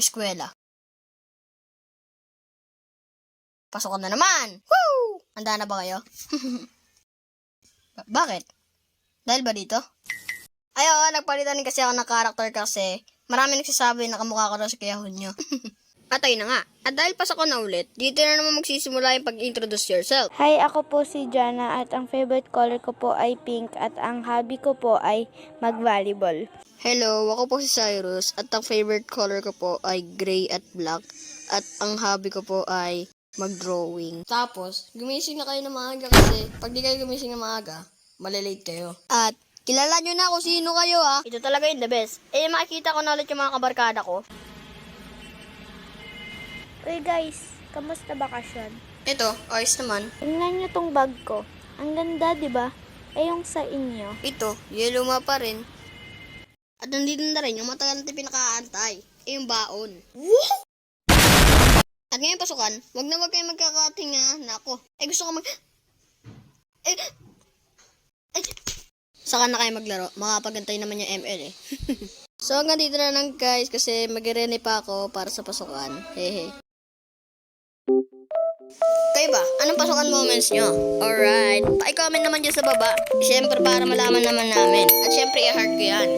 eskwela. Pasok na naman! Woo! Handa na ba kayo? Bakit? Dahil ba dito? Nagpalitan din kasi ako ng character kasi marami nagsasabi na kamukha ko daw si Kuya Hunyo. At ayun na nga. At dahil pasok ko na ulit, dito na naman magsisimula yung pag-introduce yourself. Hi, ako po si Jana at ang favorite color ko po ay pink at ang hobby ko po ay mag-volleyball. Hello, ako po si Cyrus at ang favorite color ko po ay gray at black at ang hobby ko po ay mag-drawing. Tapos, gumising na kayo ng maaga kasi pag di kayo gumising ng maaga, malilate kayo. At kilala nyo na kung sino kayo Ito talaga yung the best. Makikita ko na ulit yung mga kabarkada ko. Uy guys, kamusta bakasyon? Ito, ayos naman. Tingnan niyo tong bag ko. Ang ganda, di ba? Yung sa inyo. Ito, yellow pa rin. At nandito na rin yung matagal natin pinakaantay. Yung baon. At ngayon pasukan, wag na wag kayo magkakatinga na ako. Gusto ko Saka na kayo maglaro. Makapagantay naman yung ML So hanggang dito na lang guys kasi mag-rene pa ako para sa pasukan. Hehe. Kayo ba? Anong pasukan moments nyo? Alright. Pa-comment naman dyan sa baba. Siyempre para malaman naman namin. At siyempre i-heart ko yan.